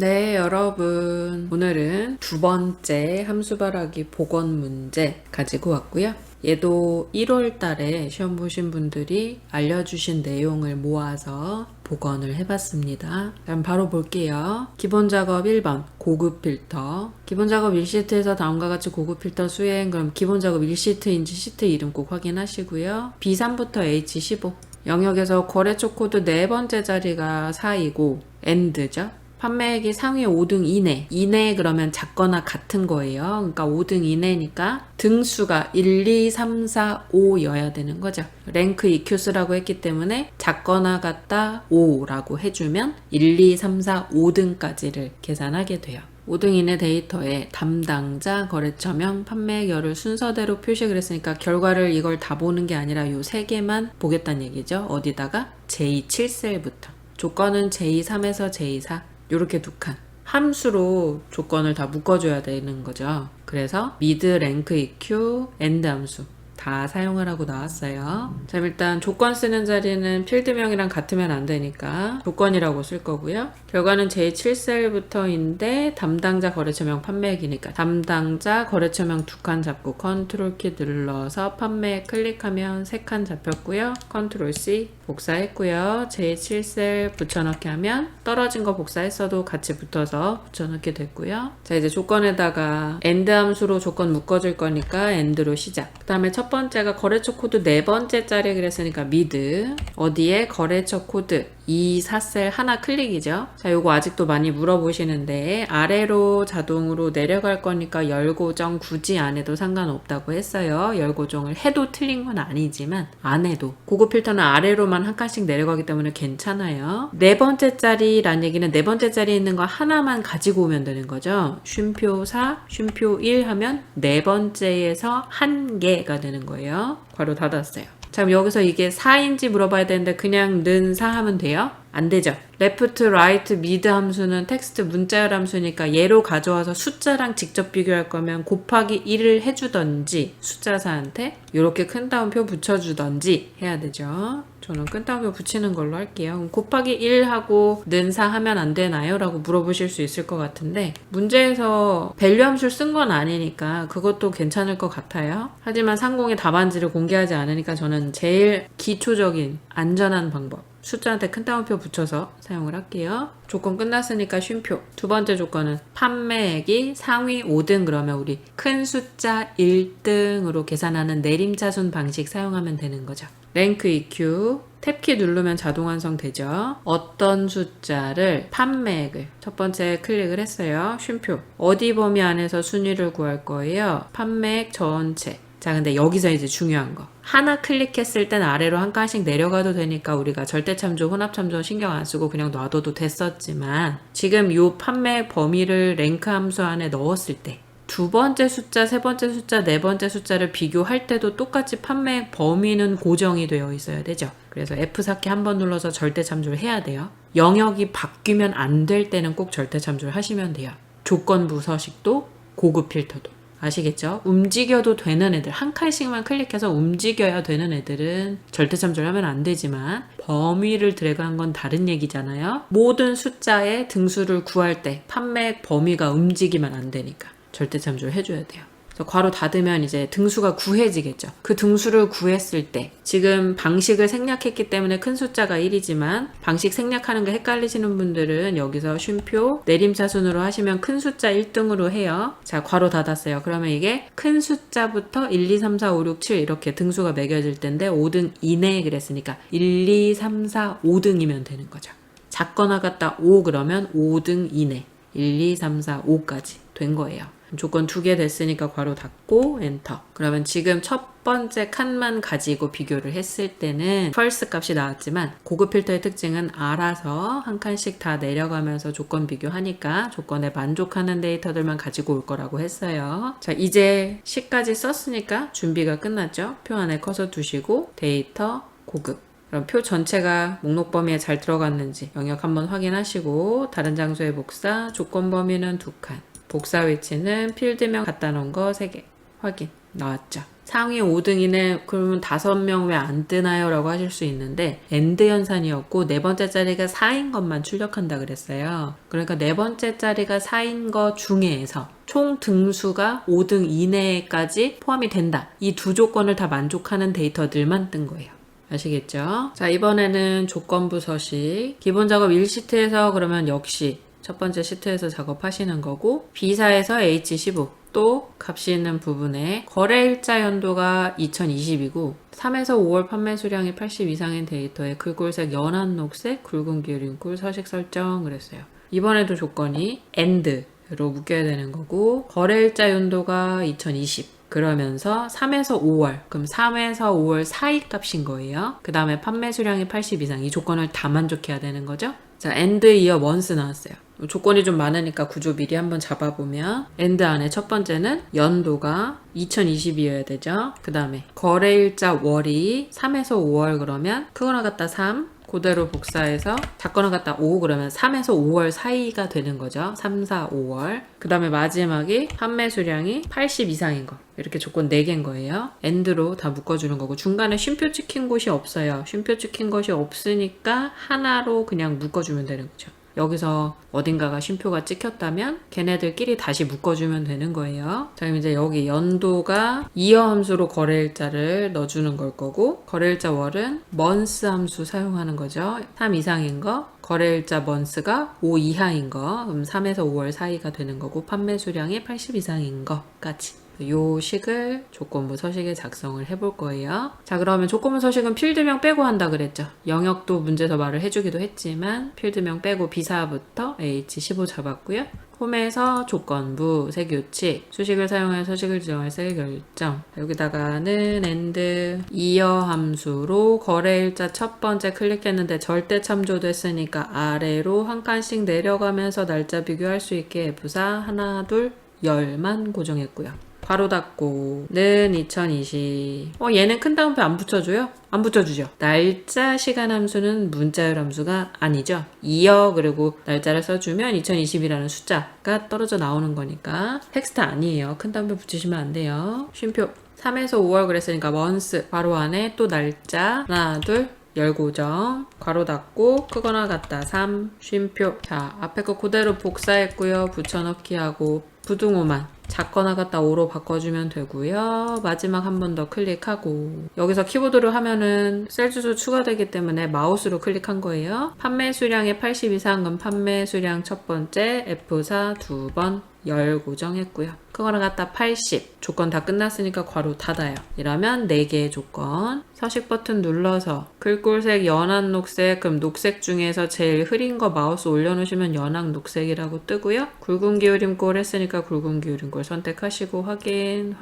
네, 여러분. 오늘은 두 번째 함수 발하기 복원 문제 가지고 왔고요. 얘도 1월 달에 시험 보신 분들이 알려주신 내용을 모아서 복원을 해봤습니다. 그럼 바로 볼게요. 기본 작업 1번 고급 필터. 기본 작업 1시트에서 다음과 같이 고급 필터 수행. 그럼 기본 작업 1시트인지 시트 이름 꼭 확인하시고요. B3부터 H15. 영역에서 거래처 코드 네 번째 자리가 4이고 end죠. 판매액이 상위 5등 이내 그러면 작거나 같은 거예요. 그러니까 5등 이내니까 등수가 1, 2, 3, 4, 5여야 되는 거죠. 랭크 EQ수라고 했기 때문에 작거나 같다 5라고 해주면 1, 2, 3, 4, 5등까지를 계산하게 돼요. 5등 이내 데이터에 담당자, 거래처명, 판매액열을 순서대로 표식을 했으니까 결과를 이걸 다 보는 게 아니라 요 3개만 보겠다는 얘기죠. 어디다가? J7셀부터. 조건은 J3에서 J4 요렇게 두 칸. 함수로 조건을 다 묶어줘야 되는 거죠. 그래서 mid, rank, eq, end 함수 다 사용하라고 나왔어요. 자, 일단 조건 쓰는 자리는 필드명이랑 같으면 안 되니까 조건이라고 쓸 거고요. 결과는 J7셀부터인데 담당자 거래처명 판매액이니까 담당자 거래처명 2칸 잡고 컨트롤 키 눌러서 판매액 클릭하면 3칸 잡혔고요. 컨트롤 C 복사했고요. J7셀 붙여넣기 하면 떨어진 거 복사했어도 같이 붙어서 붙여넣게 됐고요. 자, 이제 조건에다가 end 함수로 조건 묶어줄 거니까 end로 시작. 그 다음에 첫 번째가 거래처 코드 네 번째 자리 그랬으니까 mid. 어디에? 거래처 코드 2, 4셀 하나 클릭이죠. 자, 요거 아직도 많이 물어보시는데 아래로 자동으로 내려갈 거니까 열고정 굳이 안 해도 상관없다고 했어요. 열고정을 해도 틀린 건 아니지만 안 해도 고급 필터는 아래로만 한 칸씩 내려가기 때문에 괜찮아요. 네 번째 자리란 얘기는 네 번째 자리에 있는 거 하나만 가지고 오면 되는 거죠. 쉼표 4, 쉼표 1 하면 네 번째에서 한 개가 되는 거예요. 괄호 닫았어요. 자, 그럼 여기서 이게 4인지 물어봐야 되는데 그냥 는 4 하면 돼요? 안 되죠. left, right, mid 함수는 텍스트 문자열 함수니까 얘로 가져와서 숫자랑 직접 비교할 거면 곱하기 1을 해주던지 숫자 4한테 이렇게 큰 따옴표 붙여주던지 해야 되죠. 저는 큰 따옴표 붙이는 걸로 할게요. 그럼 곱하기 1하고 는 4 하면 안 되나요? 라고 물어보실 수 있을 것 같은데 문제에서 밸류 함수를 쓴 건 아니니까 그것도 괜찮을 것 같아요. 하지만 상공의 답안지를 공개하지 않으니까 저는 제일 기초적인 안전한 방법 숫자한테 큰 따옴표 붙여서 사용을 할게요. 조건 끝났으니까 쉼표. 두 번째 조건은 판매액이 상위 5등 그러면 우리 큰 숫자 1등으로 계산하는 내림차순 방식 사용하면 되는 거죠. 랭크 EQ 탭키 누르면 자동 완성되죠. 어떤 숫자를 판매액을 첫 번째 클릭을 했어요. 쉼표. 어디 범위 안에서 순위를 구할 거예요. 판매액 전체. 자, 근데 여기서 이제 중요한 거. 하나 클릭했을 땐 아래로 한 칸씩 내려가도 되니까 우리가 절대참조, 혼합참조 신경 안 쓰고 그냥 놔둬도 됐었지만 지금 요 판매 범위를 랭크 함수 안에 넣었을 때 두 번째 숫자, 세 번째 숫자, 네 번째 숫자를 비교할 때도 똑같이 판매 범위는 고정이 되어 있어야 되죠. 그래서 F4키 한 번 눌러서 절대참조를 해야 돼요. 영역이 바뀌면 안 될 때는 꼭 절대참조를 하시면 돼요. 조건부 서식도 고급 필터도. 아시겠죠? 움직여도 되는 애들 한 칸씩만 클릭해서 움직여야 되는 애들은 절대참조를 하면 안 되지만 범위를 드래그한 건 다른 얘기잖아요. 모든 숫자의 등수를 구할 때 판매 범위가 움직이면 안 되니까 절대참조를 해줘야 돼요. 그래서 괄호 닫으면 이제 등수가 구해지겠죠. 그 등수를 구했을 때 지금 방식을 생략했기 때문에 큰 숫자가 1이지만 방식 생략하는 게 헷갈리시는 분들은 여기서 쉼표 내림차순으로 하시면 큰 숫자 1등으로 해요. 자, 괄호 닫았어요. 그러면 이게 큰 숫자부터 1, 2, 3, 4, 5, 6, 7 이렇게 등수가 매겨질 텐데 5등 이내에 그랬으니까 1, 2, 3, 4, 5등이면 되는 거죠. 작거나 같다 5 그러면 5등 이내 1, 2, 3, 4, 5까지 된 거예요. 조건 2개 됐으니까 괄호 닫고 엔터. 그러면 지금 첫 번째 칸만 가지고 비교를 했을 때는 false 값이 나왔지만 고급 필터의 특징은 알아서 한 칸씩 다 내려가면서 조건 비교하니까 조건에 만족하는 데이터들만 가지고 올 거라고 했어요. 자, 이제 10까지 썼으니까 준비가 끝났죠. 표 안에 커서 두시고 데이터 고급. 그럼 표 전체가 목록 범위에 잘 들어갔는지 영역 한번 확인하시고 다른 장소의 복사, 조건 범위는 2칸. 복사 위치는 필드명 갖다 놓은 거 3개 확인. 나왔죠. 상위 5등이네 그러면 5명 왜 안 뜨나요? 라고 하실 수 있는데 엔드 연산이었고 네 번째 자리가 4인 것만 출력한다 그랬어요. 그러니까 네 번째 자리가 4인 것 중에서 총 등수가 5등 이내까지 포함이 된다. 이 두 조건을 다 만족하는 데이터들만 뜬 거예요. 아시겠죠? 자, 이번에는 조건부 서식. 기본 작업 1시트에서 그러면 역시 첫 번째 시트에서 작업하시는 거고, B사에서 H15. 또 값이 있는 부분에 거래일자 연도가 2020이고 3에서 5월 판매 수량이 80 이상인 데이터에 글꼴색 연한 녹색 굵은 기울임꼴 서식 설정 그랬어요. 이번에도 조건이 AND로 묶여야 되는 거고 거래일자 연도가 2020 그러면서 3에서 5월 그럼 3에서 5월 사이 값인 거예요. 그 다음에 판매 수량이 80 이상 이 조건을 다 만족해야 되는 거죠. 자, AND year once 나왔어요. 조건이 좀 많으니까 구조 미리 한번 잡아보면 AND 안에 첫 번째는 연도가 2020이어야 되죠. 그 다음에 거래일자 월이 3에서 5월 그러면 크거나 같다 3 그대로 복사해서 작거나 같다 5 그러면 3에서 5월 사이가 되는 거죠. 3, 4, 5월 그 다음에 마지막이 판매 수량이 80 이상인 거 이렇게 조건 4개인 거예요. AND로 다 묶어주는 거고 중간에 쉼표 찍힌 곳이 없어요. 쉼표 찍힌 것이 없으니까 하나로 그냥 묶어주면 되는 거죠. 여기서 어딘가가 쉼표가 찍혔다면 걔네들끼리 다시 묶어주면 되는 거예요. 자, 그럼 이제 여기 연도가 이어 함수로 거래일자를 넣어주는 걸 거고 거래일자 월은 month 함수 사용하는 거죠. 3 이상인 거 거래일자 month가 5 이하인 거 그럼 3에서 5월 사이가 되는 거고 판매 수량이 80 이상인 거까지 요 식을 조건부 서식에 작성을 해볼 거예요. 자, 그러면 조건부 서식은 필드명 빼고 한다 그랬죠. 영역도 문제에서 말을 해주기도 했지만 필드명 빼고 B사부터 H15 잡았고요. 홈에서 조건부, 세규칙, 수식을 사용하여 서식을 지정할 셀 결정. 여기다가는 AND 이어 함수로 거래일자 첫 번째 클릭했는데 절대 참조됐으니까 아래로 한 칸씩 내려가면서 날짜 비교할 수 있게 F사 하나, 둘, 10만 고정했고요. 괄호 닫고는 2020 얘는 큰 따옴표 안 붙여줘요? 안 붙여주죠. 날짜 시간 함수는 문자열 함수가 아니죠. 이어 그리고 날짜를 써주면 2020이라는 숫자가 떨어져 나오는 거니까 텍스트 아니에요. 큰 따옴표 붙이시면 안 돼요. 쉼표 3에서 5월 그랬으니까 month 괄호 안에 또 날짜 하나 둘 열고정 괄호 닫고 크거나 같다 3 쉼표 자 앞에 거 그대로 복사했고요. 붙여넣기 하고 부등호만 작거나 같다 5로 바꿔주면 되고요. 마지막 한 번 더 클릭하고 여기서 키보드로 하면은 셀 주소 추가되기 때문에 마우스로 클릭한 거예요. 판매 수량의 80 이상은 판매 수량 첫 번째 F4 두 번 열 고정했고요. 그거랑 갖다 80 조건 다 끝났으니까 괄호 닫아요. 이러면 4개의 조건 서식 버튼 눌러서 글꼴색 연한 녹색 그럼 녹색 중에서 제일 흐린 거 마우스 올려놓으시면 연한 녹색이라고 뜨고요. 굵은 기울임꼴 했으니까 굵은 기울임꼴 선택하시고 확인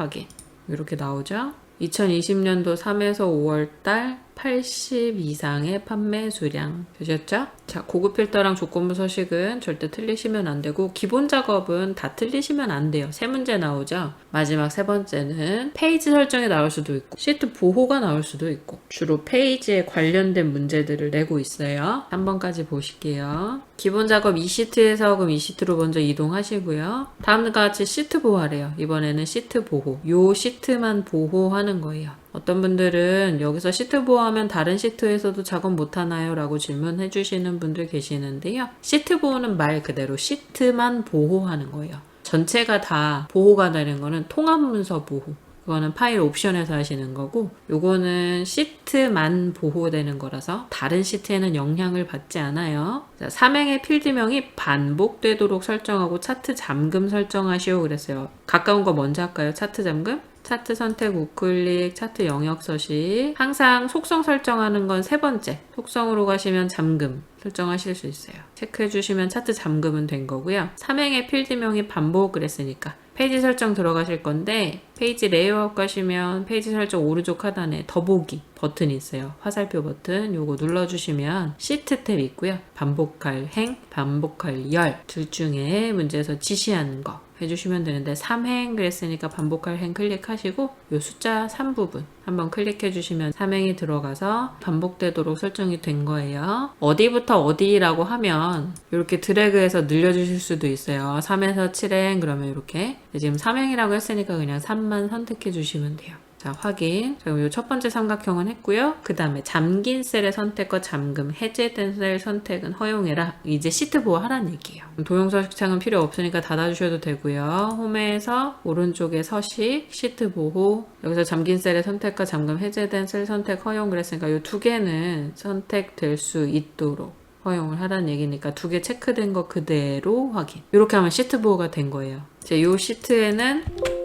이렇게 나오죠. 2020년도 3에서 5월달 80 이상의 판매 수량 되셨죠? 자, 고급 필터랑 조건부 서식은 절대 틀리시면 안 되고 기본 작업은 다 틀리시면 안 돼요. 세 문제 나오죠? 마지막 세 번째는 페이지 설정이 나올 수도 있고 시트 보호가 나올 수도 있고 주로 페이지에 관련된 문제들을 내고 있어요. 3번까지 보실게요. 기본 작업 2시트에서 그럼 2시트로 먼저 이동하시고요. 다음과 같이 시트 보호하래요. 이번에는 시트 보호. 요 시트만 보호하는 거예요. 어떤 분들은 여기서 시트 보호하면 다른 시트에서도 작업 못하나요? 라고 질문해 주시는 분들 계시는데요. 시트 보호는 말 그대로 시트만 보호하는 거예요. 전체가 다 보호가 되는 거는 통합 문서 보호. 그거는 파일 옵션에서 하시는 거고 요거는 시트만 보호되는 거라서 다른 시트에는 영향을 받지 않아요. 자, 삼행의 필드명이 반복되도록 설정하고 차트 잠금 설정하시오 그랬어요. 가까운 거 먼저 할까요? 차트 잠금? 차트 선택 우클릭, 차트 영역 서식. 항상 속성 설정하는 건 세 번째. 속성으로 가시면 잠금 설정하실 수 있어요. 체크해 주시면 차트 잠금은 된 거고요. 삼행의 필드명이 반복 그랬으니까 페이지 설정 들어가실 건데 페이지 레이아웃 가시면 페이지 설정 오른쪽 하단에 더보기 버튼이 있어요. 화살표 버튼 요거 눌러주시면 시트 탭 있고요. 반복할 행, 반복할 열 둘 중에 문제에서 지시하는 거 해주시면 되는데 3행 그랬으니까 반복할 행 클릭하시고 요 숫자 3 부분 한번 클릭해 주시면 3행이 들어가서 반복되도록 설정이 된 거예요. 어디부터 어디라고 하면 이렇게 드래그해서 늘려주실 수도 있어요. 3에서 7행 그러면 이렇게 지금 3행이라고 했으니까 그냥 3만 선택해 주시면 돼요. 자, 확인. 그럼 이 첫 번째 삼각형은 했고요. 그 다음에 잠긴 셀의 선택과 잠금, 해제된 셀 선택은 허용해라. 이제 시트 보호하라는 얘기예요. 도형서식 창은 필요 없으니까 닫아주셔도 되고요. 홈에서 오른쪽에 서식, 시트 보호, 여기서 잠긴 셀의 선택과 잠금, 해제된 셀 선택 허용 그랬으니까 이 두 개는 선택될 수 있도록 허용을 하라는 얘기니까 두 개 체크된 거 그대로 확인. 이렇게 하면 시트 보호가 된 거예요. 이제 이 시트에는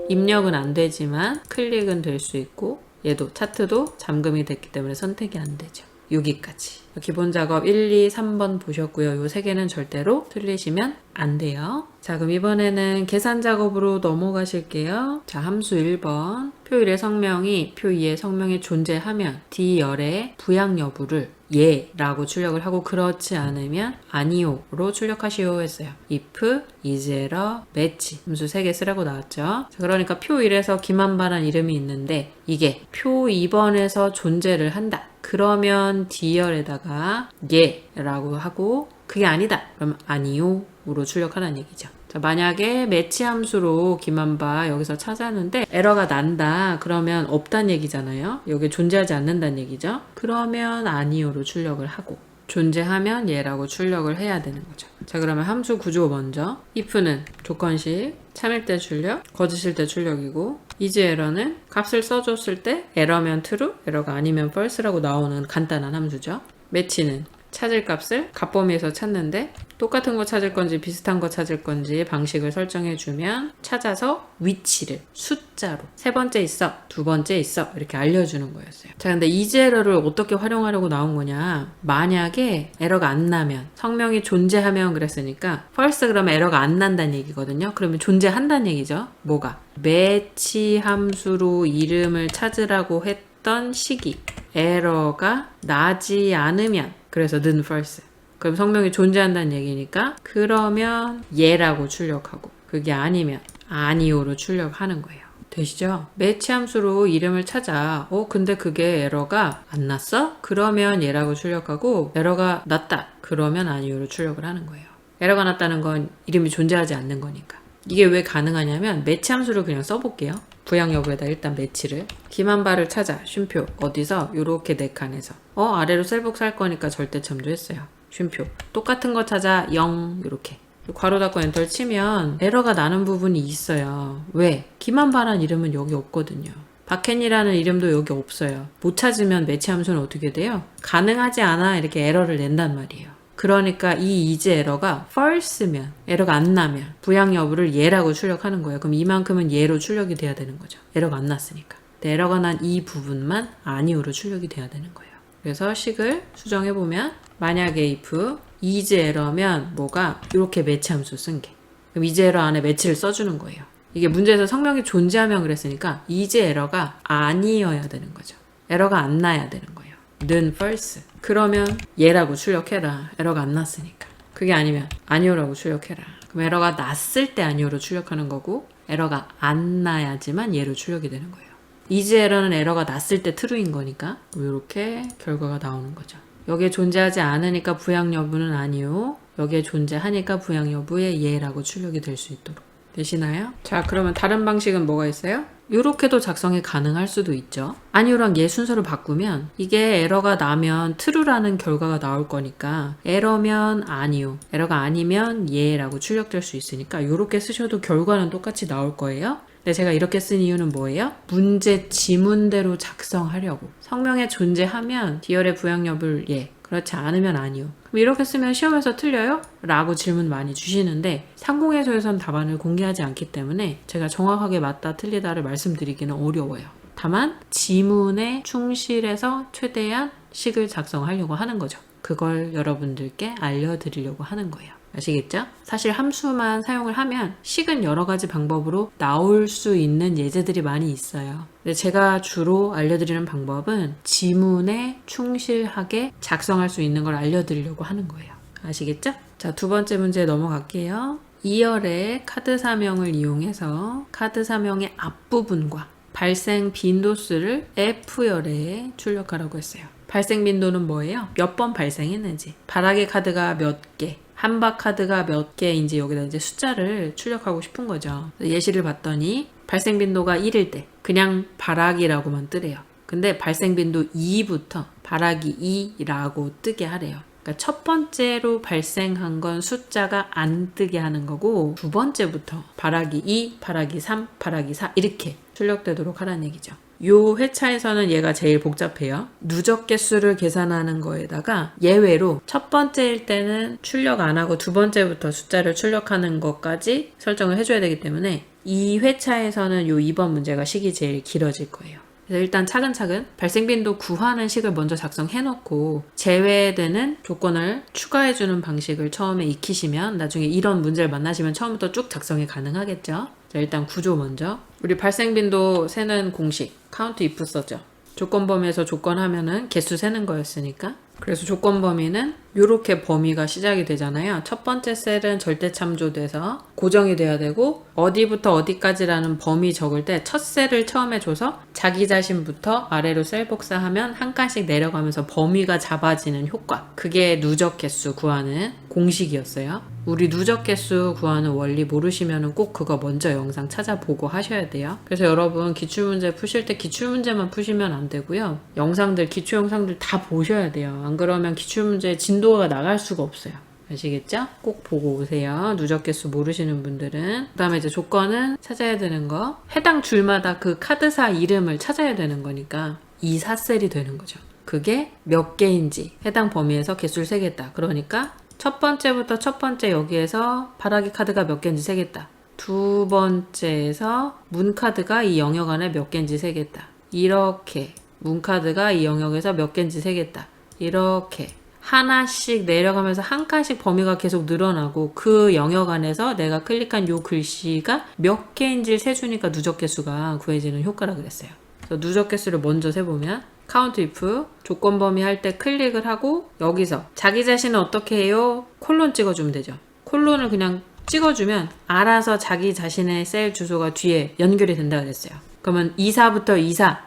입력은 안 되지만 클릭은 될 수 있고 얘도 차트도 잠금이 됐기 때문에 선택이 안 되죠. 여기까지. 기본 작업 1, 2, 3번 보셨고요. 요 세 개는 절대로 틀리시면 안 돼요. 자, 그럼 이번에는 계산 작업으로 넘어가실게요. 자, 함수 1번. 표 1의 성명이 표 2의 성명이 존재하면 D열의 부양 여부를 예라고 출력을 하고 그렇지 않으면 아니오로 출력하시오 했어요. if, isError, match 함수 3개 쓰라고 나왔죠. 자, 그러니까 표 1에서 김한바란 이름이 있는데 이게 표 2번에서 존재를 한다. 그러면 D열에다가 예라고 하고 그게 아니다. 그럼 아니오로 출력하라는 얘기죠. 자, 만약에 매치 함수로 김한바 여기서 찾았는데 에러가 난다. 그러면 없다는 얘기잖아요. 여기 존재하지 않는다는 얘기죠. 그러면 아니오로 출력을 하고 존재하면 얘라고 출력을 해야 되는 거죠. 자, 그러면 함수 구조 먼저 if는 조건식 참일 때 출력, 거짓일 때 출력이고 isError는 값을 써줬을 때 에러면 true, 에러가 아니면 false라고 나오는 간단한 함수죠. 매치는 찾을 값을 값범위에서 찾는데 똑같은 거 찾을 건지 비슷한 거 찾을 건지 방식을 설정해 주면 찾아서 위치를 숫자로 세 번째 있어, 두 번째 있어 이렇게 알려주는 거였어요. 자, 근데 isError를 어떻게 활용하려고 나온 거냐, 만약에 에러가 안 나면 성명이 존재하면 그랬으니까 false 그러면 에러가 안 난다는 얘기거든요. 그러면 존재한다는 얘기죠. 뭐가? 매치 함수로 이름을 찾으라고 했던 시기 에러가 나지 않으면 그래서 는 false. 그럼 성명이 존재한다는 얘기니까 그러면 예라고 출력하고 그게 아니면 아니오로 출력하는 거예요. 되시죠? 매치 함수로 이름을 찾아. 근데 그게 에러가 안 났어? 그러면 예라고 출력하고 에러가 났다. 그러면 아니오로 출력을 하는 거예요. 에러가 났다는 건 이름이 존재하지 않는 거니까. 이게 왜 가능하냐면 매치 함수를 그냥 써볼게요. 부양 여부에다 일단 매치를 김한바를 찾아 쉼표 어디서 요렇게 네 칸에서 아래로 셀복 살 거니까 절대 참조했어요. 쉼표 똑같은 거 찾아 0 요렇게 괄호 닫고 엔터를 치면 에러가 나는 부분이 있어요. 왜? 김한바란 이름은 여기 없거든요. 박현이라는 이름도 여기 없어요. 못 찾으면 매치 함수는 어떻게 돼요? 가능하지 않아 이렇게 에러를 낸단 말이에요. 그러니까 이 isError가 false면 에러가 안 나면 부양 여부를 예라고 출력하는 거예요. 그럼 이만큼은 예로 출력이 돼야 되는 거죠. 에러가 안 났으니까. 근데 에러가 난 이 부분만 아니오로 출력이 돼야 되는 거예요. 그래서 식을 수정해 보면 만약에 if isError면 뭐가 이렇게 매치 함수 쓴 게 그럼 isError 안에 매치를 써주는 거예요. 이게 문제에서 성명이 존재하면 그랬으니까 isError가 아니어야 되는 거죠. 에러가 안 나야 되는 거예요. 는 false. 그러면 예라고 출력해라. 에러가 안 났으니까. 그게 아니면 아니오라고 출력해라. 그럼 에러가 났을 때 아니오로 출력하는 거고 에러가 안 나야지만 예로 출력이 되는 거예요. isError는 에러가 났을 때 true인 거니까 이렇게 결과가 나오는 거죠. 여기에 존재하지 않으니까 부양 여부는 아니오. 여기에 존재하니까 부양 여부에 예라고 출력이 될 수 있도록. 되시나요? 자, 그러면 다른 방식은 뭐가 있어요? 이렇게도 작성이 가능할 수도 있죠. 아니오랑 예 순서를 바꾸면 이게 에러가 나면 true라는 결과가 나올 거니까 에러면 아니오, 에러가 아니면 예라고 출력될 수 있으니까 이렇게 쓰셔도 결과는 똑같이 나올 거예요. 근데 제가 이렇게 쓴 이유는 뭐예요? 문제 지문대로 작성하려고. 성명에 존재하면 D열의 부양 여부를 예, 그렇지 않으면 아니오. 그럼 이렇게 쓰면 시험에서 틀려요? 라고 질문 많이 주시는데 상공회소에선 답안을 공개하지 않기 때문에 제가 정확하게 맞다 틀리다를 말씀드리기는 어려워요. 다만 지문에 충실해서 최대한 식을 작성하려고 하는 거죠. 그걸 여러분들께 알려드리려고 하는 거예요. 아시겠죠? 사실 함수만 사용을 하면 식은 여러 가지 방법으로 나올 수 있는 예제들이 많이 있어요. 근데 제가 주로 알려드리는 방법은 지문에 충실하게 작성할 수 있는 걸 알려드리려고 하는 거예요. 아시겠죠? 자, 두 번째 문제 넘어갈게요. 2열의 카드 사명을 이용해서 카드 사명의 앞부분과 발생 빈도수를 F열에 출력하라고 했어요. 발생 빈도는 뭐예요? 몇 번 발생했는지, 바라기 카드가 몇 개, 한박 카드가 몇 개인지 여기다 이제 숫자를 출력하고 싶은 거죠. 예시를 봤더니 발생 빈도가 1일 때 그냥 바라기라고만 뜨래요. 근데 발생 빈도 2부터 바라기 2라고 뜨게 하래요. 그러니까 첫 번째로 발생한 건 숫자가 안 뜨게 하는 거고, 두 번째부터 바라기 2, 바라기 3, 바라기 4 이렇게 출력되도록 하라는 얘기죠. 요 회차에서는 얘가 제일 복잡해요. 누적 개수를 계산하는 거에다가 예외로 첫 번째일 때는 출력 안 하고 두 번째부터 숫자를 출력하는 것까지 설정을 해줘야 되기 때문에 이 회차에서는 요 2번 문제가 식이 제일 길어질 거예요. 그래서 일단 차근차근 발생 빈도 구하는 식을 먼저 작성해 놓고 제외되는 조건을 추가해주는 방식을 처음에 익히시면 나중에 이런 문제를 만나시면 처음부터 쭉 작성이 가능하겠죠. 자, 일단 구조 먼저. 우리 발생 빈도 세는 공식 count if 썼죠. 조건 범위에서 조건하면은 개수 세는 거였으니까. 그래서 조건 범위는 이렇게 범위가 시작이 되잖아요. 첫 번째 셀은 절대 참조돼서 고정이 돼야 되고, 어디부터 어디까지라는 범위 적을 때 첫 셀을 처음에 줘서 자기 자신부터 아래로 셀 복사하면 한 칸씩 내려가면서 범위가 잡아지는 효과, 그게 누적 개수 구하는 공식이었어요. 우리 누적 개수 구하는 원리 모르시면 꼭 그거 먼저 영상 찾아보고 하셔야 돼요. 그래서 여러분 기출문제 푸실 때 기출문제만 푸시면 안 되고요. 영상들, 기출 영상들 다 보셔야 돼요. 안 그러면 기출문제 진도가 나갈 수가 없어요. 아시겠죠? 꼭 보고 오세요. 누적 개수 모르시는 분들은. 그 다음에 이제 조건은 찾아야 되는 거. 해당 줄마다 그 카드사 이름을 찾아야 되는 거니까 2, 4셀이 되는 거죠. 그게 몇 개인지 해당 범위에서 개수를 세겠다. 그러니까 첫 번째부터 첫 번째 여기에서 바라기 카드가 몇 개인지 세겠다. 두 번째에서 문카드가 이 영역 안에 몇 개인지 세겠다. 이렇게 문카드가 이 영역에서 몇 개인지 세겠다. 이렇게 하나씩 내려가면서 한 칸씩 범위가 계속 늘어나고 그 영역 안에서 내가 클릭한 요 글씨가 몇 개인지를 세주니까 누적 개수가 구해지는 효과라 그랬어요. 그래서 누적 개수를 먼저 세보면 count if 조건 범위 할 때 클릭을 하고 여기서 자기 자신은 어떻게 해요? 콜론 찍어주면 되죠. 콜론을 그냥 찍어주면 알아서 자기 자신의 셀 주소가 뒤에 연결이 된다 그랬어요. 그러면 24부터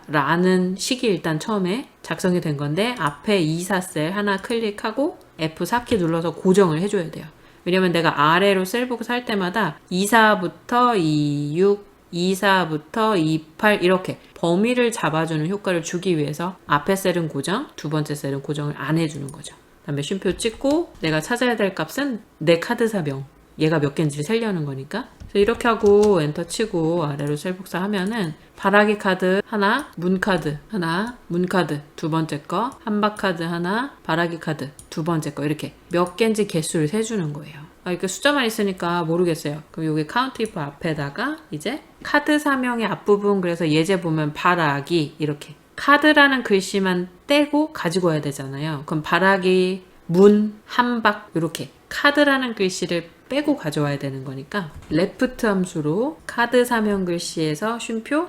24라는 식이 일단 처음에 작성이 된 건데 앞에 24셀 하나 클릭하고 F4키 눌러서 고정을 해줘야 돼요. 왜냐면 내가 아래로 셀 복사 할 때마다 24부터 26, 24부터 28 이렇게 범위를 잡아주는 효과를 주기 위해서 앞에 셀은 고정, 두 번째 셀은 고정을 안 해주는 거죠. 그 다음에 쉼표 찍고 내가 찾아야 될 값은 내 카드사 명, 얘가 몇 개인지를 세려는 거니까. 그래서 이렇게 하고 엔터 치고 아래로 셀 복사하면은 바라기 카드 하나, 문카드 하나, 문카드 두 번째 거, 한박 카드 하나, 바라기 카드 두 번째 거 이렇게 몇 개인지 개수를 세주는 거예요. 이렇게 숫자만 있으니까 모르겠어요. 그럼 여기 count if 앞에다가 이제 카드 사명의 앞부분, 그래서 예제 보면 바라기 이렇게 카드라는 글씨만 떼고 가지고 와야 되잖아요. 그럼 바라기, 문, 한박 이렇게 카드라는 글씨를 빼고 가져와야 되는 거니까 left 함수로 카드 사명 글씨에서 쉼표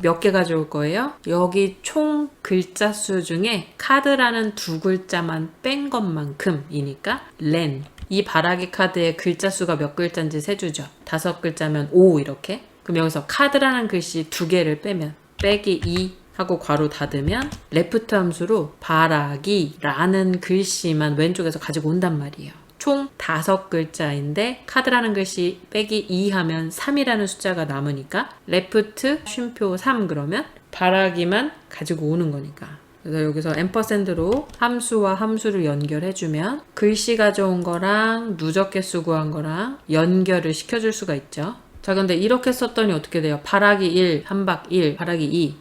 몇 개 가져올 거예요? 여기 총 글자 수 중에 카드라는 두 글자만 뺀 것만큼이니까 len, 이 바라기 카드의 글자 수가 몇 글자인지 세주죠. 5글자면 5 이렇게. 그럼 여기서 카드라는 글씨 두 개를 빼면 빼기 2 하고 괄호 닫으면 left 함수로 바라기라는 글씨만 왼쪽에서 가지고 온단 말이에요. 총 5글자인데 카드라는 글씨 빼기 2 하면 3이라는 숫자가 남으니까 left 쉼표 3 그러면 바라기만 가지고 오는 거니까. 그래서 여기서 앰퍼샌드로 함수와 함수를 연결해주면 글씨 가져온 거랑 누적 개수 구한 거랑 연결을 시켜줄 수가 있죠. 자, 근데 이렇게 썼더니 어떻게 돼요? 바라기 1, 한박 1, 바라기 2.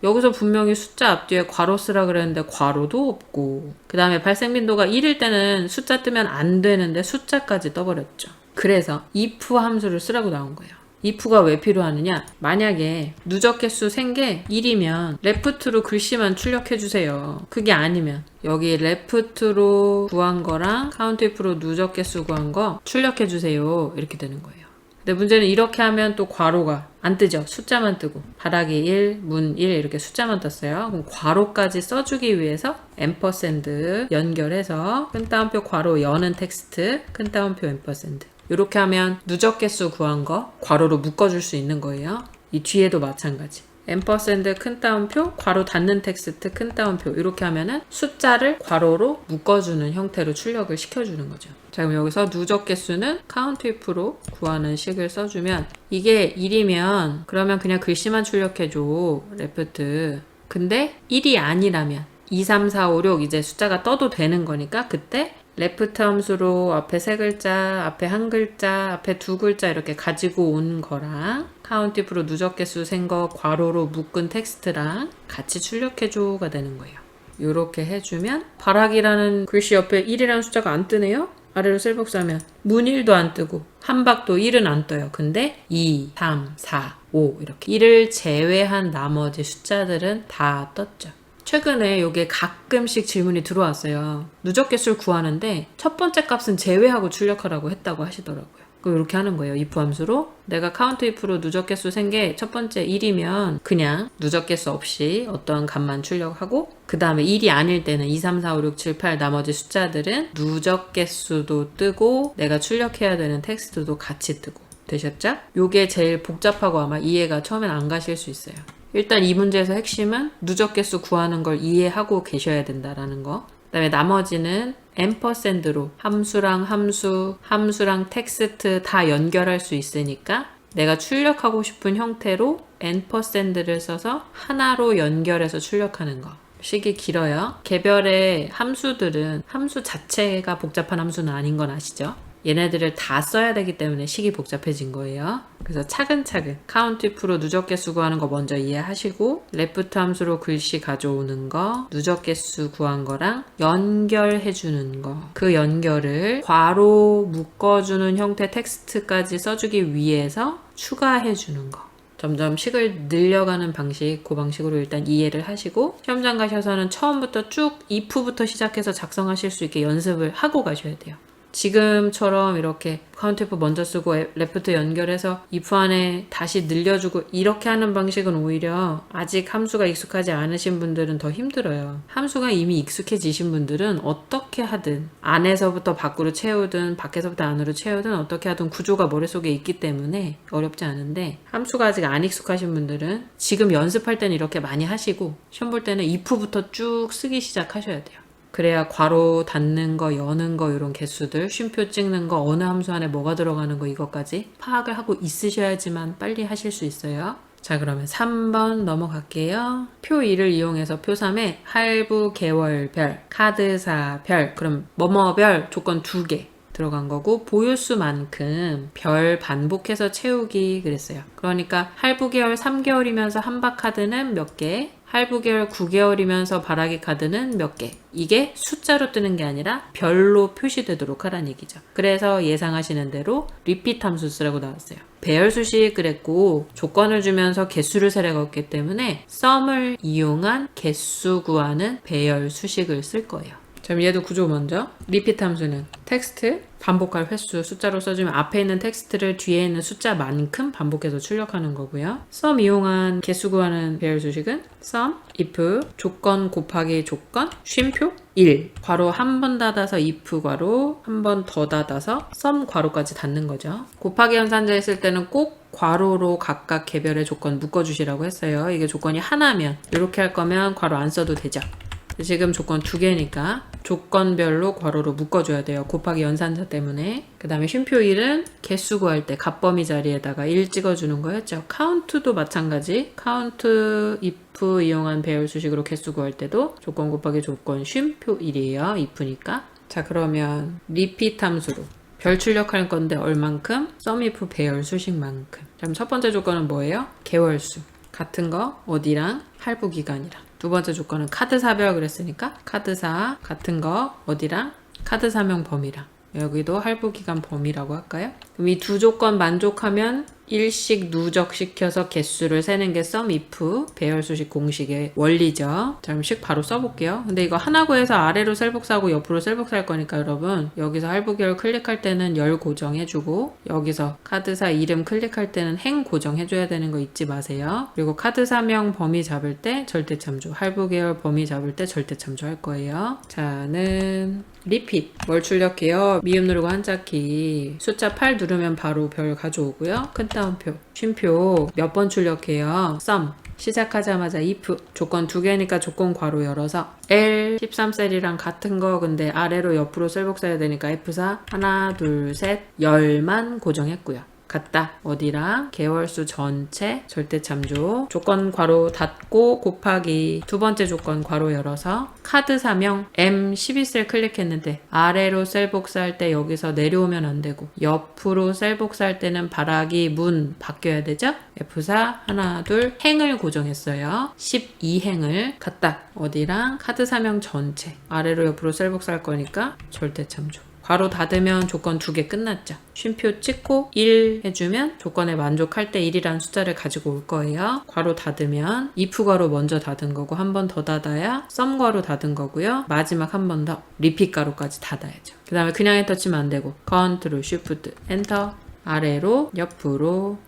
여기서 분명히 숫자 앞뒤에 괄호 쓰라 그랬는데 괄호도 없고, 그 다음에 발생 빈도가 1일 때는 숫자 뜨면 안 되는데 숫자까지 떠버렸죠. 그래서 if 함수를 쓰라고 나온 거예요. if가 왜 필요하느냐? 만약에 누적 개수 센 게 1이면 left로 글씨만 출력해주세요. 그게 아니면 여기 left로 구한 거랑 count if로 누적 개수 구한 거 출력해주세요. 이렇게 되는 거예요. 근데 문제는 이렇게 하면 또 괄호가 안 뜨죠. 숫자만 뜨고 바라기 1, 문 1 이렇게 숫자만 떴어요. 그럼 괄호까지 써주기 위해서 앰퍼샌드 연결해서 큰 따옴표 괄호 여는 텍스트 큰 따옴표 앰퍼샌드 이렇게 하면 누적 개수 구한 거 괄호로 묶어줄 수 있는 거예요. 이 뒤에도 마찬가지. 앰퍼센드 큰 따옴표, 괄호 닫는 텍스트 큰 따옴표 이렇게 하면은 숫자를 괄호로 묶어주는 형태로 출력을 시켜주는 거죠. 자, 그럼 여기서 누적 개수는 count if로 구하는 식을 써주면 이게 1이면 그러면 그냥 글씨만 출력해줘. left. 근데 1이 아니라면 2, 3, 4, 5, 6 이제 숫자가 떠도 되는 거니까 그때 left 함수로 앞에 세 글자, 앞에 한 글자, 앞에 두 글자 이렇게 가지고 온 거랑 count if로 누적 개수 센 거 괄호로 묶은 텍스트랑 같이 출력해줘가 되는 거예요. 이렇게 해주면 바라기라는 글씨 옆에 1이라는 숫자가 안 뜨네요? 아래로 셀복사하면 문일도 안 뜨고 한박도 1은 안 떠요. 근데 2, 3, 4, 5 이렇게 1을 제외한 나머지 숫자들은 다 떴죠. 최근에 이게 가끔씩 질문이 들어왔어요. 누적 개수를 구하는데 첫 번째 값은 제외하고 출력하라고 했다고 하시더라고요. 그럼 이렇게 하는 거예요. if 함수로 내가 count if로 누적 개수 센 게 첫 번째 1이면 그냥 누적 개수 없이 어떤 값만 출력하고 그 다음에 1이 아닐 때는 2, 3, 4, 5, 6, 7, 8 나머지 숫자들은 누적 개수도 뜨고 내가 출력해야 되는 텍스트도 같이 뜨고 되셨죠? 요게 제일 복잡하고 아마 이해가 처음엔 안 가실 수 있어요. 일단 이 문제에서 핵심은 누적 개수 구하는 걸 이해하고 계셔야 된다라는 거. 그 다음에 나머지는 앰퍼샌드로 함수랑 함수, 함수랑 텍스트 다 연결할 수 있으니까 내가 출력하고 싶은 형태로 앰퍼샌드를 써서 하나로 연결해서 출력하는 거. 식이 길어요. 개별의 함수들은 함수 자체가 복잡한 함수는 아닌 건 아시죠? 얘네들을 다 써야 되기 때문에 식이 복잡해진 거예요. 그래서 차근차근 count if로 누적 개수 구하는 거 먼저 이해하시고 left 함수로 글씨 가져오는 거, 누적 개수 구한 거랑 연결해 주는 거, 그 연결을 괄호 묶어주는 형태 텍스트까지 써주기 위해서 추가해 주는 거. 점점 식을 늘려가는 방식, 그 방식으로 일단 이해를 하시고 시험장 가셔서는 처음부터 쭉 if부터 시작해서 작성하실 수 있게 연습을 하고 가셔야 돼요. 지금처럼 이렇게 count if 먼저 쓰고 left 연결해서 if 안에 다시 늘려주고 이렇게 하는 방식은 오히려 아직 함수가 익숙하지 않으신 분들은 더 힘들어요. 함수가 이미 익숙해지신 분들은 어떻게 하든 안에서부터 밖으로 채우든 밖에서부터 안으로 채우든 어떻게 하든 구조가 머릿속에 있기 때문에 어렵지 않은데 함수가 아직 안 익숙하신 분들은 지금 연습할 때는 이렇게 많이 하시고 시험 볼 때는 if부터 쭉 쓰기 시작하셔야 돼요. 그래야 괄호 닫는 거, 여는 거 이런 개수들, 쉼표 찍는 거, 어느 함수 안에 뭐가 들어가는 거 이것까지 파악을 하고 있으셔야지만 빨리 하실 수 있어요. 자, 그러면 3번 넘어갈게요. 표 2를 이용해서 표 3에 할부, 개월별, 카드사별, 그럼 뭐뭐별 조건 2개 들어간 거고 보유수만큼 별 반복해서 채우기 그랬어요. 그러니까 할부 계열 3개월이면서 한박 카드는 몇 개, 할부 계열 9개월이면서 바라기 카드는 몇 개. 이게 숫자로 뜨는 게 아니라 별로 표시되도록 하라는 얘기죠. 그래서 예상하시는 대로 리피트 함수 쓰라고 나왔어요. 배열 수식 그랬고 조건을 주면서 개수를 세려갔기 때문에 sum을 이용한 개수 구하는 배열 수식을 쓸 거예요. 그럼 얘도 구조 먼저. 리피트 함수는 텍스트, 반복할 횟수 숫자로 써주면 앞에 있는 텍스트를 뒤에 있는 숫자만큼 반복해서 출력하는 거고요. sum 이용한 개수 구하는 배열 수식은 sum, if, 조건 곱하기 조건, 쉼표, 1. 괄호 한 번 닫아서 if 괄호, 한 번 더 닫아서 sum 괄호까지 닫는 거죠. 곱하기 연산자 했을 때는 꼭 괄호로 각각 개별의 조건 묶어주시라고 했어요. 이게 조건이 하나면 이렇게 할 거면 괄호 안 써도 되죠. 지금 조건 2개니까 조건별로 괄호로 묶어줘야 돼요. 곱하기 연산자 때문에. 그 다음에 쉼표 1은 개수 구할 때 값범위 자리에다가 1 찍어주는 거였죠. count도 마찬가지. count if 이용한 배열 수식으로 개수 구할 때도 조건 곱하기 조건 쉼표 1이에요. if니까. 자, 그러면 repeat 함수로 별 출력할 건데 얼만큼? sum if 배열 수식만큼. 그럼 첫 번째 조건은 뭐예요? 개월수. 같은 거 어디랑? 할부 기간이랑. 두 번째 조건은 카드사별 그랬으니까 카드사 같은 거 어디랑? 카드사명 범위랑. 여기도 할부기간 범위라고 할까요? 그럼 이 두 조건 만족하면 일씩 누적시켜서 개수를 세는 게 SUMIF 배열수식 공식의 원리죠. 자, 그럼 식 바로 써볼게요. 근데 이거 하나 구해서 아래로 셀 복사하고 옆으로 셀 복사할 거니까 여러분 여기서 할부계열 클릭할 때는 열 고정해주고 여기서 카드사 이름 클릭할 때는 행 고정해줘야 되는 거 잊지 마세요. 그리고 카드사명 범위 잡을 때 절대참조, 할부계열 범위 잡을 때 절대참조 할 거예요. 자는 리핏 뭘 출력해요? 미음 누르고 한자키 숫자 8 누르면 바로 별 가져오고요. 큰 따옴표 쉼표 몇 번 출력해요? sum 시작하자마자 if 조건 두 개니까 조건 괄호 열어서 L 13셀이랑 같은 거 근데 아래로 옆으로 셀 복사해야 되니까 F4 하나 둘 셋 열만 고정했고요. 같다. 어디랑? 개월수 전체 절대참조 조건 괄호 닫고 곱하기 두 번째 조건 괄호 열어서 카드사명 M12셀 클릭했는데 아래로 셀 복사할 때 여기서 내려오면 안 되고 옆으로 셀 복사할 때는 바라기 문 바뀌어야 되죠? F4 하나 둘 행을 고정했어요. 12행을 같다. 어디랑? 카드사명 전체 아래로 옆으로 셀 복사할 거니까 절대참조 괄호 닫으면 조건 두 개 끝났죠. 쉼표 찍고 1 해주면 조건에 만족할 때 1이라는 숫자를 가지고 올 거예요. 괄호 닫으면 if 괄호 먼저 닫은 거고 한 번 더 닫아야 sum 괄호 닫은 거고요. 마지막 한 번 더 repeat 괄호까지 닫아야죠. 그 다음에 그냥 엔터 치면 안 되고 컨트롤 shift 엔터 아래로 옆으로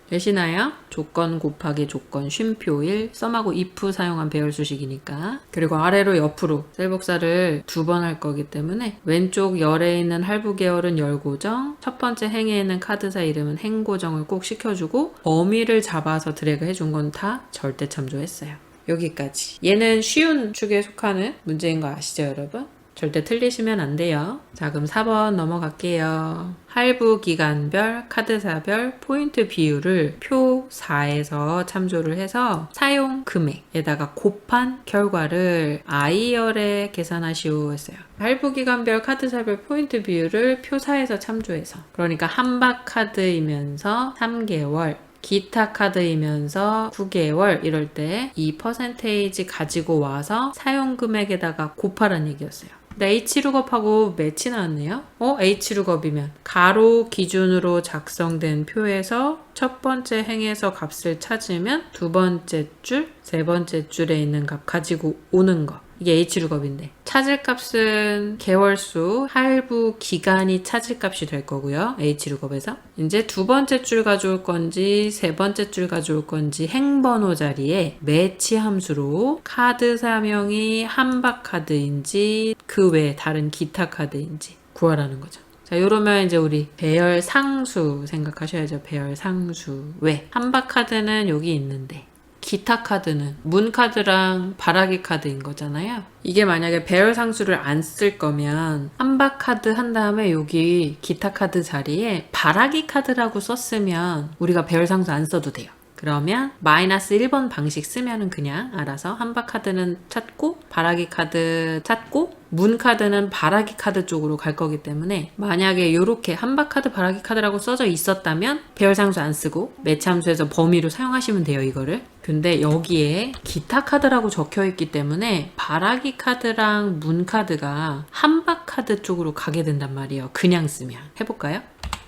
되시나요? 조건 곱하기 조건 쉼표 1 썸하고 if 사용한 배열수식이니까 그리고 아래로 옆으로 셀 복사를 두 번 할 거기 때문에 왼쪽 열에 있는 할부 계열은 열 고정 첫 번째 행에 있는 카드사 이름은 행 고정을 꼭 시켜주고 범위를 잡아서 드래그 해준 건 다 절대 참조했어요. 여기까지. 얘는 쉬운 축에 속하는 문제인 거 아시죠 여러분? 절대 틀리시면 안 돼요. 자, 그럼 4번 넘어갈게요. 할부 기간별, 카드사별, 포인트 비율을 표 4에서 참조를 해서 사용 금액에다가 곱한 결과를 I열에 계산하시오 했어요. 할부 기간별, 카드사별, 포인트 비율을 표 4에서 참조해서 그러니까 한박 카드이면서 3개월 기타 카드이면서 9개월 이럴 때 이 퍼센테이지 가지고 와서 사용 금액에다가 곱하라는 얘기였어요. 근데 H룩업하고 매치 나왔네요. H룩업이면 가로 기준으로 작성된 표에서 첫 번째 행에서 값을 찾으면 두 번째 줄, 세 번째 줄에 있는 값 가지고 오는 거. 이게 H룩업인데 찾을 값은 개월수, 할부 기간이 찾을 값이 될 거고요. H룩업에서 이제 두 번째 줄 가져올 건지 세 번째 줄 가져올 건지 행번호 자리에 매치 함수로 카드 사명이 한박 카드인지 그 외에 다른 기타 카드인지 구하라는 거죠. 자, 요러면 이제 우리 배열 상수 생각하셔야죠. 배열 상수. 왜? 한박 카드는 여기 있는데 기타 카드는 문 카드랑 바라기 카드인 거잖아요. 이게 만약에 배열 상수를 안 쓸 거면 한박 카드 한 다음에 여기 기타 카드 자리에 바라기 카드라고 썼으면 우리가 배열 상수 안 써도 돼요. 그러면 마이너스 1번 방식 쓰면은 그냥 알아서 한박 카드는 찾고 바라기 카드 찾고 문 카드는 바라기 카드 쪽으로 갈 거기 때문에 만약에 이렇게 한박 카드 바라기 카드라고 써져 있었다면 배열 상수 안 쓰고 매치 함수에서 범위로 사용하시면 돼요 이거를. 근데 여기에 기타 카드라고 적혀 있기 때문에 바라기 카드랑 문 카드가 한박 카드 쪽으로 가게 된단 말이에요. 그냥 쓰면. 해볼까요?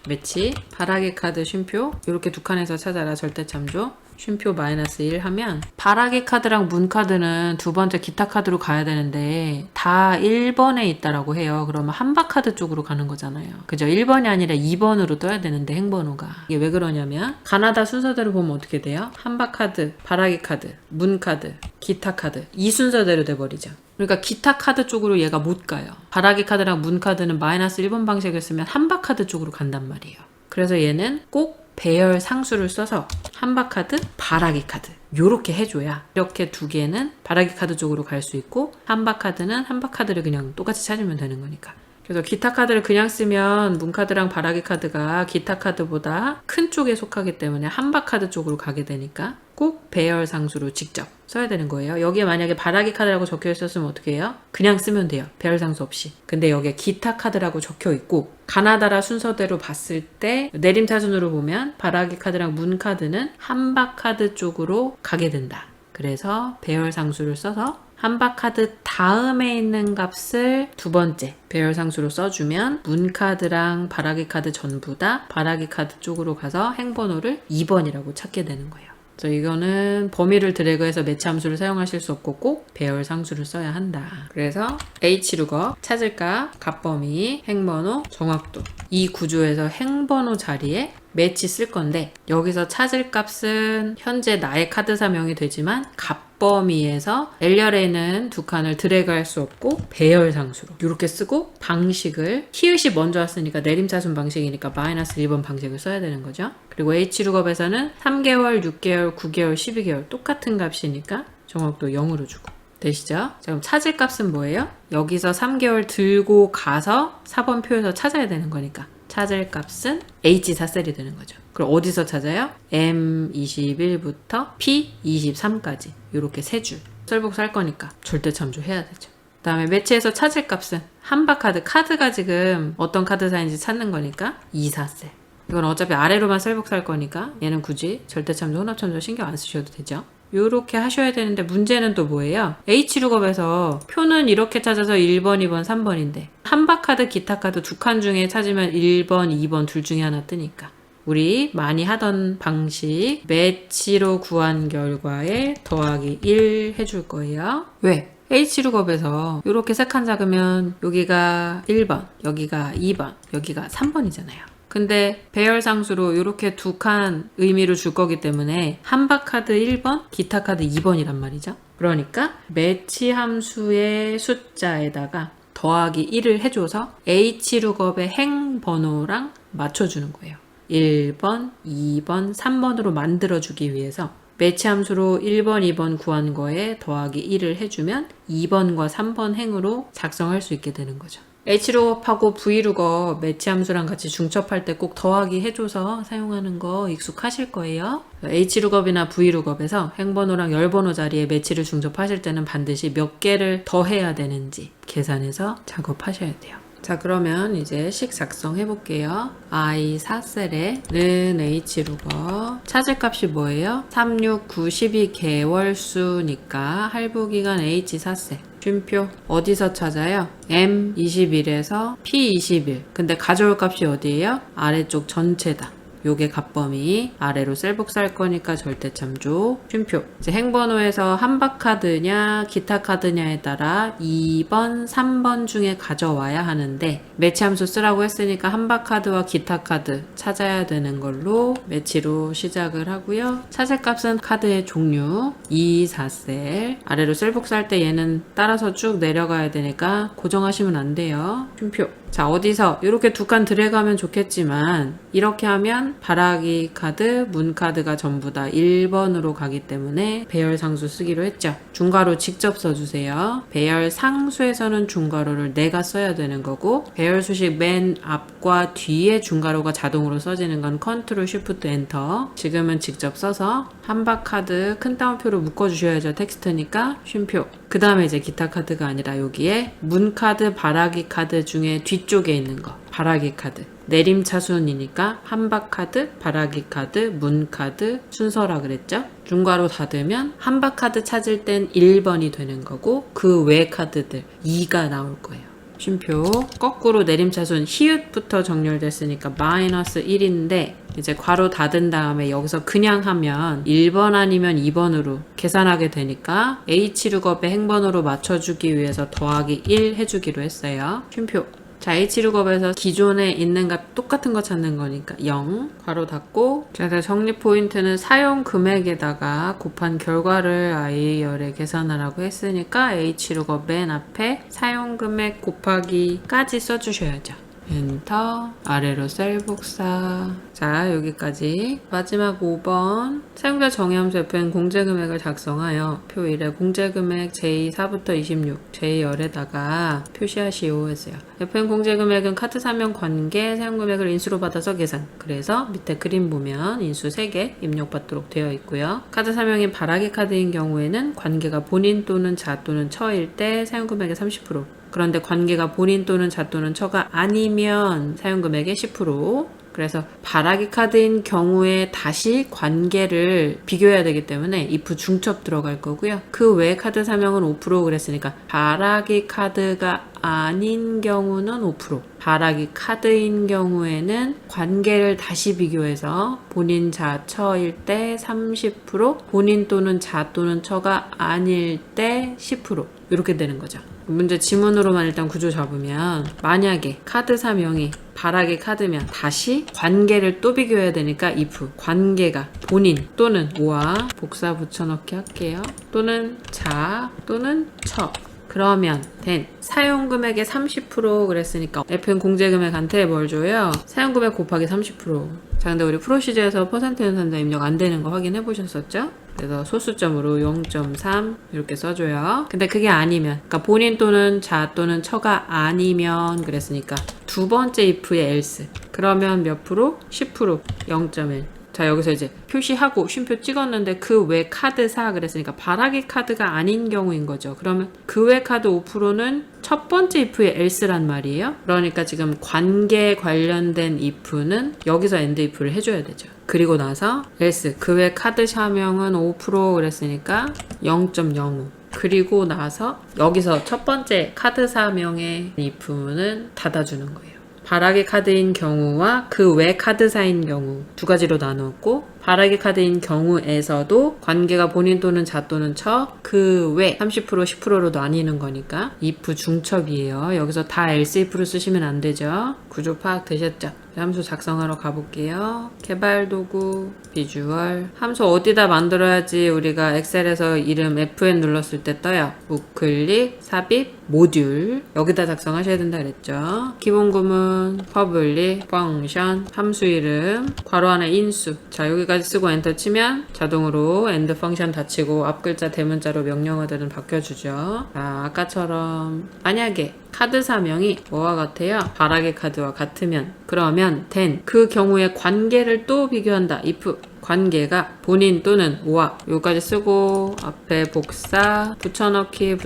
매치 바라기 카드 쉼표 이렇게 두 칸에서 찾아라 절대참조 쉼표 마이너스 1 하면 바라기 카드랑 문 카드는 두 번째 기타 카드로 가야 되는데 다 1번에 있다라고 해요. 그러면 한박 카드 쪽으로 가는 거잖아요. 그죠? 1번이 아니라 2번으로 떠야 되는데 행번호가 이게 왜 그러냐면 가나다 순서대로 보면 어떻게 돼요? 한박 카드, 바라기 카드, 문 카드, 기타 카드 이 순서대로 돼버리죠. 그러니까 기타 카드 쪽으로 얘가 못 가요. 바라기 카드랑 문 카드는 마이너스 1번 방식을 쓰면 한박 카드 쪽으로 간단 말이에요. 그래서 얘는 꼭 배열 상수를 써서 한박 카드, 바라기 카드 요렇게 해줘야 이렇게 두 개는 바라기 카드 쪽으로 갈 수 있고 한박 카드는 한박 카드를 그냥 똑같이 찾으면 되는 거니까. 그래서 기타 카드를 그냥 쓰면 문 카드랑 바라기 카드가 기타 카드보다 큰 쪽에 속하기 때문에 한박 카드 쪽으로 가게 되니까 꼭 배열 상수로 직접 써야 되는 거예요. 여기에 만약에 바라기 카드라고 적혀 있었으면 어떻게 해요? 그냥 쓰면 돼요. 배열 상수 없이. 근데 여기에 기타 카드라고 적혀 있고 가나다라 순서대로 봤을 때 내림차순으로 보면 바라기 카드랑 문 카드는 한박 카드 쪽으로 가게 된다. 그래서 배열 상수를 써서 한박카드 다음에 있는 값을 두 번째 배열상수로 써주면 문카드랑 바라기 카드 전부 다 바라기 카드 쪽으로 가서 행번호를 2번이라고 찾게 되는 거예요. 그래서 이거는 범위를 드래그해서 매치 함수를 사용하실 수 없고 꼭 배열 상수를 써야 한다. 그래서 H룩업, 찾을값, 값범위, 행번호, 정확도 이 구조에서 행번호 자리에 매치 쓸 건데 여기서 찾을 값은 현재 나의 카드사명이 되지만 값범위에서 LR에는 두 칸을 드래그할 수 없고 배열 상수로 이렇게 쓰고 방식을 히읗이 먼저 왔으니까 내림차순 방식이니까 마이너스 1번 방식을 써야 되는 거죠. 그리고 H룩업에서는 3개월, 6개월, 9개월, 12개월 똑같은 값이니까 정확도 0으로 주고 되시죠? 자, 그럼 찾을 값은 뭐예요? 여기서 3개월 들고 가서 4번 표에서 찾아야 되는 거니까 찾을 값은 H4셀이 되는 거죠. 그럼 어디서 찾아요? M21부터 P23까지 이렇게 세 줄 썰복수 할 거니까 절대참조 해야 되죠. 그 다음에 매치에서 찾을 값은 한박카드, 카드가 지금 어떤 카드사인지 찾는 거니까 2,4셀. 이건 어차피 아래로만 썰복수 할 거니까 얘는 굳이 절대참조, 혼합참조 신경 안 쓰셔도 되죠. 요렇게 하셔야 되는데 문제는 또 뭐예요? H룩업에서 표는 이렇게 찾아서 1번, 2번, 3번인데 한박카드, 기타카드 두 칸 중에 찾으면 1번, 2번 둘 중에 하나 뜨니까 우리 많이 하던 방식 매치로 구한 결과에 더하기 1 해줄 거예요. 왜? H룩업에서 이렇게 세 칸 작으면 여기가 1번, 여기가 2번, 여기가 3번이잖아요. 근데 배열상수로 이렇게 두 칸 의미를 줄 거기 때문에 한박카드 1번, 기타카드 2번이란 말이죠. 그러니까 매치 함수의 숫자에다가 더하기 1을 해줘서 H룩업의 행번호랑 맞춰주는 거예요. 1번, 2번, 3번으로 만들어주기 위해서 매치 함수로 1번, 2번 구한 거에 더하기 1을 해주면 2번과 3번 행으로 작성할 수 있게 되는 거죠. H룩업하고 V룩업 매치 함수랑 같이 중첩할 때 꼭 더하기 해줘서 사용하는 거 익숙하실 거예요. H룩업이나 V룩업에서 행번호랑 열번호 자리에 매치를 중첩하실 때는 반드시 몇 개를 더해야 되는지 계산해서 작업하셔야 돼요. 자, 그러면 이제 식 작성해 볼게요. I4셀에 는 H룩업 찾을 값이 뭐예요? 3, 6, 9, 12개월 수니까 할부기간 H4셀 쉼표 어디서 찾아요? M21에서 P21 근데 가져올 값이 어디예요? 아래쪽 전체다. 요게 값범위 아래로 셀복수 할 거니까 절대참조 쉼표 이제 행번호에서 한박카드냐 기타카드냐에 따라 2번 3번 중에 가져와야 하는데 매치함수 쓰라고 했으니까 한박카드와 기타카드 찾아야 되는 걸로 매치로 시작을 하고요. 찾을 값은 카드의 종류 2, 4셀 아래로 셀복수 할 때 얘는 따라서 쭉 내려가야 되니까 고정하시면 안 돼요. 쉼표 자, 어디서 이렇게 두 칸 드래그하면 좋겠지만 이렇게 하면 바라기 카드, 문 카드가 전부 다 1번으로 가기 때문에 배열 상수 쓰기로 했죠. 중괄호 직접 써주세요. 배열 상수에서는 중괄호를 내가 써야 되는 거고 배열 수식 맨 앞과 뒤에 중괄호가 자동으로 써지는 건 컨트롤 쉬프트 엔터 지금은 직접 써서 한박 카드 큰 따옴표로 묶어주셔야죠. 텍스트니까 쉼표 그 다음에 이제 기타 카드가 아니라 여기에 문 카드, 바라기 카드 중에 뒤쪽에 있는 거 바라기 카드 내림차순이니까 한박 카드, 바라기 카드, 문 카드 순서라 그랬죠? 중괄호 닫으면 한박 카드 찾을 땐 1번이 되는 거고 그 외 카드들 2가 나올 거예요. 쉼표 거꾸로 내림차순 히읗부터 정렬됐으니까 마이너스 1인데 이제 괄호 닫은 다음에 여기서 그냥 하면 1번 아니면 2번으로 계산하게 되니까 H룩업의 행번호로 맞춰주기 위해서 더하기 1 해주기로 했어요. 쉼표 자, H룩업에서 기존에 있는 값 똑같은 거 찾는 거니까 0 괄호 닫고 그래서 정리 포인트는 사용 금액에다가 곱한 결과를 I열에 계산하라고 했으니까 H룩업 맨 앞에 사용 금액 곱하기까지 써주셔야죠. 엔터 아래로 셀 복사 자 여기까지 마지막 5번 사용자 정의함수 FN 공제금액을 작성하여 표 1에 공제금액 제4부터 26 제10에다가 표시하시오 했어요. FN 공제금액은 카드 사명 관계 사용금액을 인수로 받아서 계산 그래서 밑에 그림 보면 인수 3개 입력받도록 되어 있고요. 카드 사명이 바라기 카드인 경우에는 관계가 본인 또는 자 또는 처일 때 사용금액의 30% 그런데 관계가 본인 또는 자 또는 처가 아니면 사용금액의 10% 그래서 바라기 카드인 경우에 다시 관계를 비교해야 되기 때문에 if 중첩 들어갈 거고요. 그 외 카드 사명은 5% 그랬으니까 바라기 카드가 아닌 경우는 5%, 바라기 카드인 경우에는 관계를 다시 비교해서 본인 자처일 때 30%, 본인 또는 자 또는 처가 아닐 때 10% 이렇게 되는 거죠. 문제 지문으로만 일단 구조 잡으면 만약에 카드 사명이 바라기 카드면 다시 관계를 또 비교해야 되니까 if 관계가 본인 또는 오와 복사 붙여넣기 할게요. 또는 자 또는 처 그러면 된 사용금액의 30% 그랬으니까 F는 공제금액한테 뭘 줘요? 사용금액 곱하기 30%. 자, 근데 우리 프로시저에서 퍼센트 연산자 입력 안 되는 거 확인해 보셨었죠? 그래서 소수점으로 0.3 이렇게 써줘요. 근데 그게 아니면, 그러니까 본인 또는 자 또는 처가 아니면 그랬으니까 두 번째 if의 else. 그러면 몇 프로? 10%, 0.1. 자, 여기서 이제 표시하고 쉼표 찍었는데 그 외 카드사 그랬으니까 바라기 카드가 아닌 경우인 거죠. 그러면 그 외 카드 5%는 첫 번째 if의 else란 말이에요. 그러니까 지금 관계 관련된 if는 여기서 end if를 해줘야 되죠. 그리고 나서 else 그 외 카드 사명은 5% 그랬으니까 0.05. 그리고 나서 여기서 첫 번째 카드 사명의 if는 닫아주는 거예요. 바라기 카드인 경우와 그 외 카드사인 경우 두 가지로 나누었고 바라기 카드인 경우에서도 관계가 본인 또는 자 또는 처 그 외 30% 10%로 나뉘는 거니까 if 중첩이에요. 여기서 다 else if로 쓰시면 안 되죠. 구조 파악 되셨죠? 함수 작성하러 가볼게요. 개발 도구, 비주얼. 함수 어디다 만들어야지 우리가 엑셀에서 이름 FN 눌렀을 때 떠요. 우클릭, 삽입, 모듈. 여기다 작성하셔야 된다 그랬죠. 기본 구문, 퍼블릭, 펑션, 함수 이름, 괄호 안에 인수. 자, 여기까지 쓰고 엔터 치면 자동으로 end 펑션 닫히고 앞 글자 대문자로 명령어들은 바뀌어주죠. 자, 아까처럼 만약에 카드 사명이 뭐와 같아요? 바라기 카드와 같으면 그러면 then 그 경우에 관계를 또 비교한다. if 관계가 본인 또는 오와 여기까지 쓰고 앞에 복사 붙여넣기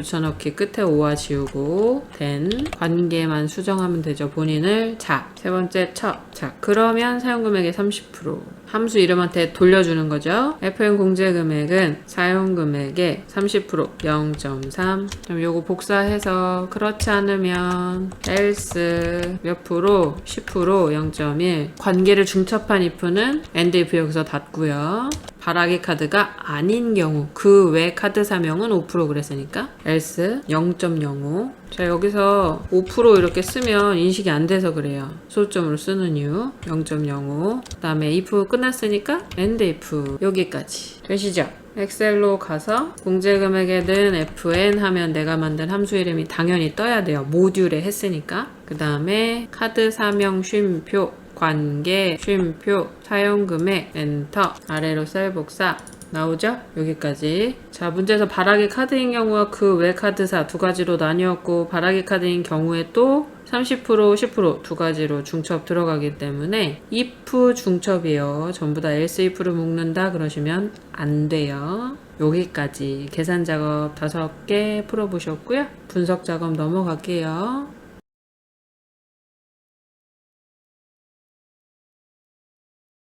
끝에 오와 지우고 then 관계만 수정하면 되죠. 본인을 자 세 번째 처 자 그러면 사용금액의 30% 함수 이름한테 돌려주는 거죠. FN 공제금액은 사용금액의 30% 0.3 그럼 요거 복사해서 그렇지 않으면 else 몇 프로 10% 0.1 관계를 중첩한 if는 end if 여기서 닫고요. 바라기 카드가 아닌 경우 그 외 카드 사명은 5% 그랬으니까 else 0.05 자 여기서 5% 이렇게 쓰면 인식이 안 돼서 그래요. 소수점으로 쓰는 이유 0.05 그 다음에 if 끝났으니까 end if 여기까지 되시죠? 엑셀로 가서 공제금액에는 fn 하면 내가 만든 함수 이름이 당연히 떠야 돼요. 모듈에 했으니까 그 다음에 카드 사명 쉼표 관계, 쉼표, 사용금액, 엔터, 아래로 셀 복사 나오죠? 여기까지. 자, 문제에서 바라기 카드인 경우와 그 외 카드사 두 가지로 나뉘었고 바라기 카드인 경우에 또 30%, 10% 두 가지로 중첩 들어가기 때문에 if 중첩이에요. 전부 다 else if로 묶는다 그러시면 안 돼요. 여기까지 계산 작업 5개 풀어보셨고요. 분석 작업 넘어갈게요.